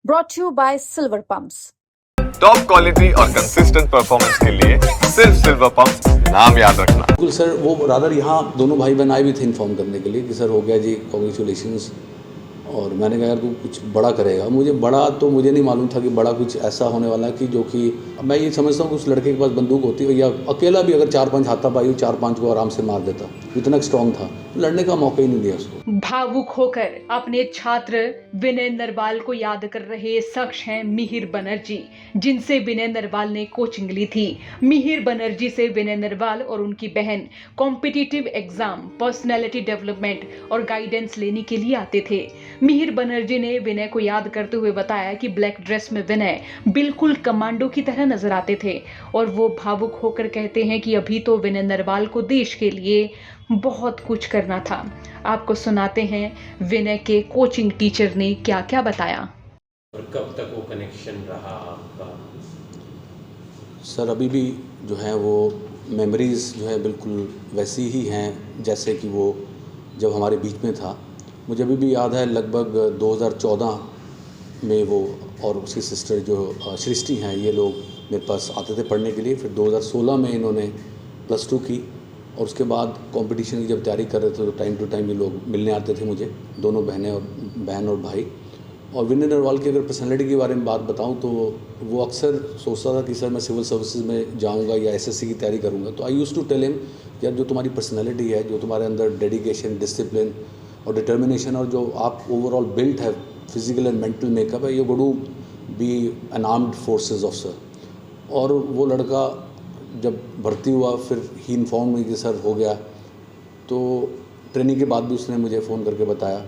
brought to you by Silver Pumps. Top quality और consistent performance के लिए सिर्फ सिल्वर पंप नाम याद रखना। बिल्कुल सर, वो रादर यहाँ दोनों भाई बहन आए भी थे इन्फॉर्म करने के लिए कि सर हो गया जी, कॉन्ग्रेचुलेशंस। और मैंने कहा यार तू कुछ बड़ा करेगा। मुझे नहीं मालूम था कि बड़ा कुछ ऐसा होने वाला है कि जो कि मैं ये समझता हूँ कि उस लड़के के पास बंदूक होती है या अकेला भी अगर 4-5 हाथापाई 4-5 को आराम से मार देता, इतना स्ट्रॉन्ग था, लड़ने का मौका ही नहीं दिया उसको। भावुक होकर अपने छात्र विनय नरवाल को याद कर रहे शख्स हैं मिहिर बनर्जी, जिनसे विनय नरवाल ने कोचिंग ली थी। मिहिर बनर्जी से विनय नरवाल और उनकी बहन कॉम्पिटिटिव एग्जाम, पर्सनैलिटी डेवलपमेंट और गाइडेंस लेने के लिए आते थे। मिहिर बनर्जी ने विनय को याद करते हुए बताया कि ब्लैक ड्रेस में विनय बिल्कुल कमांडो की तरह नजर आते थे और वो भावुक होकर कहते हैं कि अभी तो विनय नरवाल को देश के लिए बहुत कुछ करना था। आपको सुनाते हैं विनय के कोचिंग टीचर ने क्या क्या बताया। और कब तक वो कनेक्शन रहा आपका? सर अभी भी जो है वो मेमोरीज़ जो है बिल्कुल वैसी ही हैं जैसे कि वो जब हमारे बीच में था। मुझे अभी भी याद है लगभग 2014 में वो और उसकी सिस्टर जो सृष्टि हैं, ये लोग मेरे पास आते थे पढ़ने के लिए। फिर 2016 में इन्होंने +2 की और उसके बाद कंपटीशन की जब तैयारी कर रहे थे तो टाइम टू टाइम ये लोग मिलने आते थे मुझे, दोनों बहन और भाई। और विनय नरवाल की अगर पर्सनैलिटी के बारे में बात बताऊं तो वो अक्सर सोचता था कि सर मैं सिविल सर्विसेज में जाऊंगा या एसएससी की तैयारी करूंगा। तो आई यूज़ टू टेल हिम यार जो तुम्हारी पर्सनैलिटी है, जो तुम्हारे अंदर डेडिकेशन, डिसिप्लिन और डिटर्मिनेशन और जो आप ओवरऑल बिल्ट है, फिजिकल एंड मेंटल मेकअप है, you got to be an armed forces officer. और वो लड़का जब भर्ती हुआ फिर ही इन्फॉर्म हुई कि सर हो गया। तो ट्रेनिंग के बाद भी उसने मुझे फ़ोन करके बताया।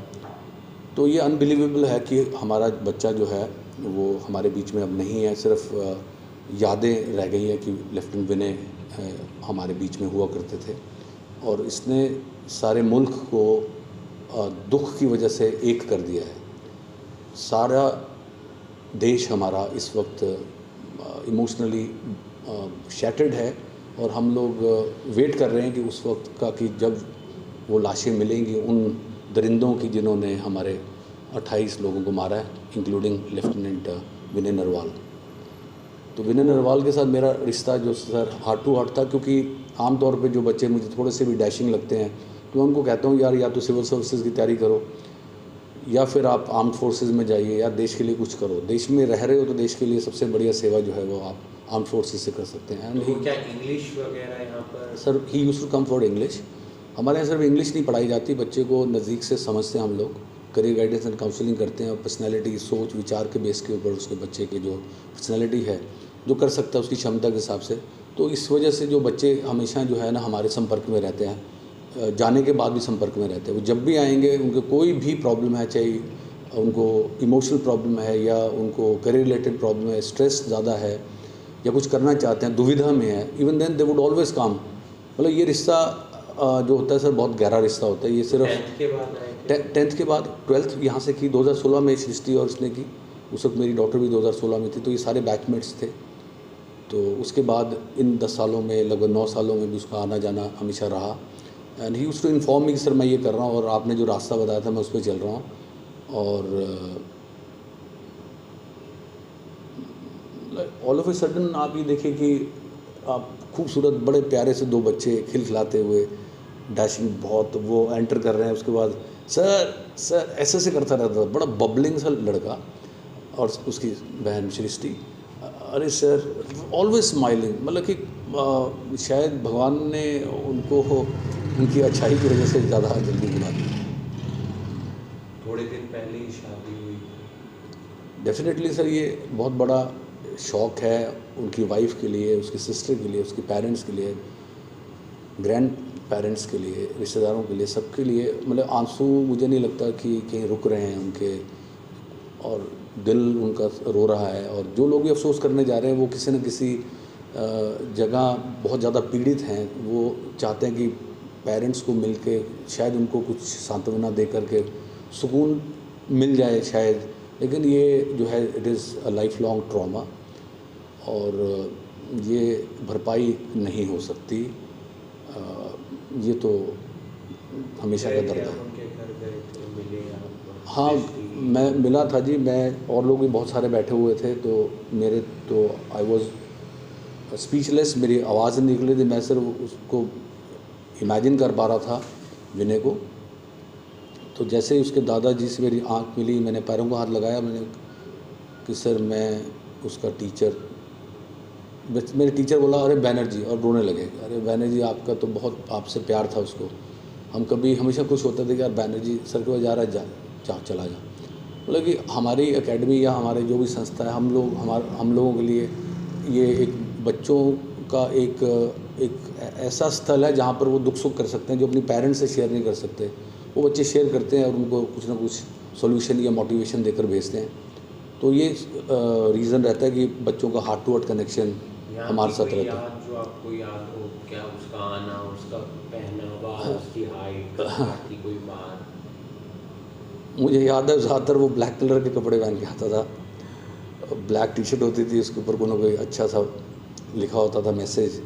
तो ये अनबिलीवेबल है कि हमारा बच्चा जो है वो हमारे बीच में अब नहीं है, सिर्फ यादें रह गई हैं कि लेफ्टिनेंट विनय हमारे बीच में हुआ करते थे। और इसने सारे मुल्क को दुख की वजह से एक कर दिया है। सारा देश हमारा इस वक्त इमोशनली शैटर्ड है और हम लोग वेट कर रहे हैं कि उस वक्त का कि जब वो लाशें मिलेंगी उन दरिंदों की जिन्होंने हमारे 28 लोगों को मारा है, इंक्लूडिंग लेफ्टिनेंट विनय नरवाल। तो विनय नरवाल के साथ मेरा रिश्ता जो सर हार्ट टू हार्ट था, क्योंकि आमतौर पे जो बच्चे मुझे थोड़े से भी डैशिंग लगते हैं तो मैं उनको कहता हूँ यार या तो सिविल सर्विसेज की तैयारी करो या फिर आप आर्म्ड फोर्सेज में जाइए, या देश के लिए कुछ करो। देश में रह रहे हो तो देश के लिए सबसे बढ़िया सेवा जो है वो आप आर्म्ड फोर्सेज से कर सकते हैं। तो क्या इंग्लिश वगैरह यहाँ पर? Sir he used to come for English. हमारे यहाँ सिर्फ इंग्लिश नहीं पढ़ाई जाती, बच्चे को नज़दीक से समझते हैं हम लोग, करियर गाइडेंस एंड काउंसलिंग करते हैं और पर्सनैलिटी, सोच विचार के बेस के ऊपर उसके बच्चे की जो पर्सनैलिटी है, जो कर सकता है उसकी क्षमता के हिसाब से। तो इस वजह से जो बच्चे हमेशा जो है ना हमारे संपर्क में रहते हैं, जाने के बाद भी संपर्क में रहते हैं। वो जब भी आएंगे उनको कोई भी प्रॉब्लम है, चाहे उनको इमोशनल प्रॉब्लम है या उनको करियर रिलेटेड प्रॉब्लम है, स्ट्रेस ज़्यादा है या कुछ करना चाहते हैं, दुविधा में है, even then they would always come. मतलब ये रिश्ता जो होता है सर बहुत गहरा रिश्ता होता है। ये सिर्फ 10th के बाद 12th यहाँ से की 2016 में सृष्टि और इसने की। उस वक्त मेरी डॉटर भी 2016 में थी, तो ये सारे बैचमेट्स थे। तो उसके बाद इन 10 सालों में लगभग 9 सालों में भी उसका आना जाना हमेशा रहा। And he used to inform me कि सर मैं ये कर रहा हूँ और आपने जो रास्ता बताया था मैं उस पर चल रहा हूँ। और ऑल ऑफ ए सडन आप ये देखिए कि आप खूबसूरत बड़े प्यारे से 2 बच्चे खिलखिलाते हुए, डैशिंग बहुत, वो एंटर कर रहे हैं। उसके बाद सर ऐसे करता रहता था, बड़ा बबलिंग सा लड़का। और उसकी बहन सृष्टि, अरे सर ऑलवेज स्माइलिंग। मतलब कि शायद भगवान ने उनको उनकी अच्छाई की वजह से ज़्यादा जल्दी बुला दिया। थोड़े दिन पहले ही शादी हुई। डेफिनेटली सर ये बहुत बड़ा शौक़ है उनकी वाइफ के लिए, उसकी सिस्टर के लिए, उसके पेरेंट्स के लिए, ग्रैंड पेरेंट्स के लिए, रिश्तेदारों के लिए, सबके लिए। मतलब आंसू मुझे नहीं लगता कि कहीं रुक रहे हैं उनके, और दिल उनका रो रहा है। और जो लोग भी अफसोस करने जा रहे हैं वो किसी न किसी जगह बहुत ज़्यादा पीड़ित हैं। वो चाहते हैं कि पेरेंट्स को मिल के शायद उनको कुछ सांत्वना दे करके सुकून मिल जाए शायद, लेकिन ये जो है it is a life long trauma और ये भरपाई नहीं हो सकती। ये तो हमेशा का दर्द है। उनके घर गए थे, मिले आप? हाँ, मैं मिला था जी, मैं और लोग भी बहुत सारे बैठे हुए थे, तो मेरे तो आई वॉज स्पीचलेस, मेरी आवाज़ नहीं निकली थी। मैं सिर्फ उसको इमेजिन कर पा रहा था विनय को। तो जैसे ही उसके दादाजी से मेरी आंख मिली, मैंने पैरों को हाथ लगाया, मैंने कि सर मैं उसका टीचर। मेरे टीचर बोला अरे बैनर्जी, और रोने लगे। अरे बैनर्जी आपका तो बहुत आपसे प्यार था उसको, हम कभी हमेशा खुश होते थे कि यार बैनर्जी सर के पास जा रहा है, जा चला जा। मतलब कि हमारी एकेडमी या हमारे जो भी संस्था है, हम लोगों के लिए ये एक बच्चों का एक ऐसा स्थल है जहाँ पर वो दुख सुख कर सकते हैं जो अपनी पेरेंट्स से शेयर नहीं कर सकते। वो बच्चे शेयर करते हैं और उनको कुछ ना कुछ सॉल्यूशन या मोटिवेशन देकर भेजते हैं। तो ये रीज़न रहता है कि बच्चों का हार्ट टू हार्ट कनेक्शन हमारे साथ रहता है। जो आपको याद हो, क्या उसका आना, उसका पहनावा, उसकी हाइट, की कोई बात? मुझे याद है ज़्यादातर वो ब्लैक कलर के कपड़े पहन के आता था, ब्लैक टी शर्ट होती थी, उसके ऊपर कोई ना कोई अच्छा सा लिखा होता था मैसेज,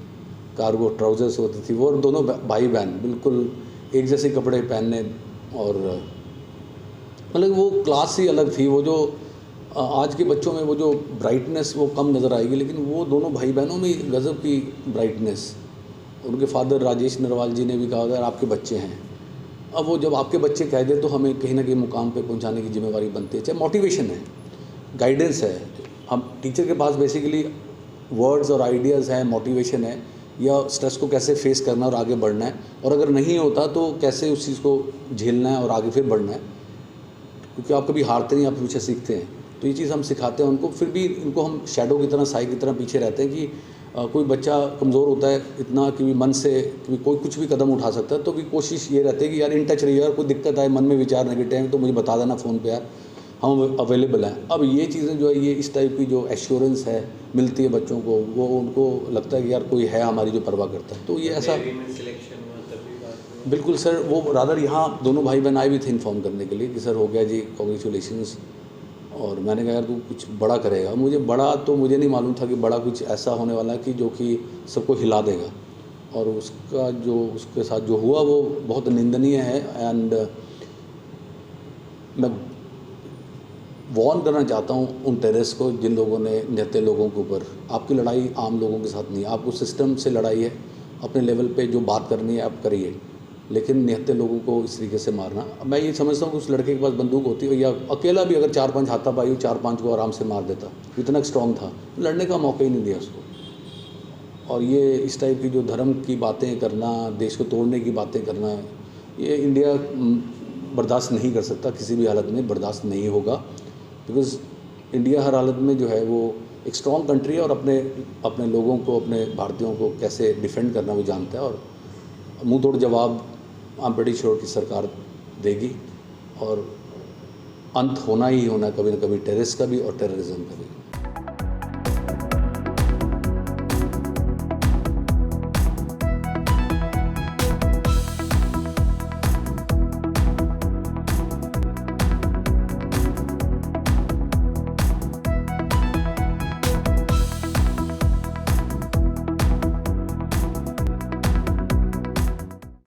कार्गो ट्राउजर्स होती थी। वो दोनों भाई बहन बिल्कुल एक जैसे कपड़े पहनने, और मतलब वो क्लास ही अलग थी। वो जो आज के बच्चों में वो जो ब्राइटनेस वो कम नज़र आएगी, लेकिन वो दोनों भाई बहनों में गज़ब की ब्राइटनेस। उनके फादर राजेश नरवाल जी ने भी कहा था यार आपके बच्चे हैं। अब वो जब आपके बच्चे कह दे तो हमें कहीं ना कहीं मुकाम पे पहुंचाने की जिम्मेवारी बनती है। चाहे मोटिवेशन है, गाइडेंस है, हम टीचर के पास बेसिकली वर्ड्स और आइडियाज़ हैं, मोटिवेशन है, या स्ट्रेस को कैसे फेस करना और आगे बढ़ना है, और अगर नहीं होता तो कैसे उस चीज़ को झेलना है और आगे फिर बढ़ना है। क्योंकि आप कभी हारते नहीं, आप पीछे सीखते हैं। तो ये चीज़ हम सिखाते हैं उनको। फिर भी इनको हम शैडो की तरह, साई की तरह पीछे रहते हैं कि कोई बच्चा कमज़ोर होता है इतना कि मन से कि कोई कुछ भी कदम उठा सकता है, तो भी कोशिश ये रहती है कि यार इन टच रहिए, यार कोई दिक्कत आए, मन में विचार नेगेटिव है तो मुझे बता देना फ़ोन पे, यार हम अवेलेबल हैं। अब ये चीज़ें जो है, ये इस टाइप की जो एश्योरेंस है मिलती है बच्चों को, वो उनको लगता है कि यार कोई है हमारी जो परवाह करता है। तो ये ऐसा बिल्कुल सर, वो रादर यहाँ दोनों भाई बहन आए भी थे इन्फॉर्म करने के लिए कि सर हो गया जी, कॉन्ग्रेचुलेशंस। और मैंने कहा यार तू कुछ बड़ा करेगा। मुझे नहीं मालूम था कि बड़ा कुछ ऐसा होने वाला है कि जो कि सबको हिला देगा, और उसका जो उसके साथ जो हुआ वो बहुत निंदनीय है। एंड मैं वॉर्न करना चाहता हूँ उन टेररिस्ट को जिन लोगों ने निहत्थे लोगों के ऊपर। आपकी लड़ाई आम लोगों के साथ नहीं, आपको सिस्टम से लड़ाई है। अपने लेवल पे जो बात करनी है आप करिए, लेकिन निहत्थे लोगों को इस तरीके से मारना, मैं ये समझता हूँ कि उस लड़के के पास बंदूक होती है, या अकेला भी अगर 4-5 हाथापाई 4-5 को आराम से मार देता, इतना स्ट्रॉन्ग था, लड़ने का मौका ही नहीं दिया उसको। और ये इस टाइप की जो धर्म की बातें करना, देश को तोड़ने की बातें करना, ये इंडिया बर्दाश्त नहीं कर सकता, किसी भी हालत में बर्दाश्त नहीं होगा। बिकॉज़ इंडिया हर हालत में जो है वो एक स्ट्रॉन्ग कंट्री है, और अपने लोगों को, अपने भारतीयों को कैसे डिफेंड करना वो जानता है। और मुंह तोड़ जवाब आई एम प्रीटी श्योर की सरकार देगी, और अंत होना ही होना कभी ना कभी टेररिस्ट का भी और टेररिज्म का भी।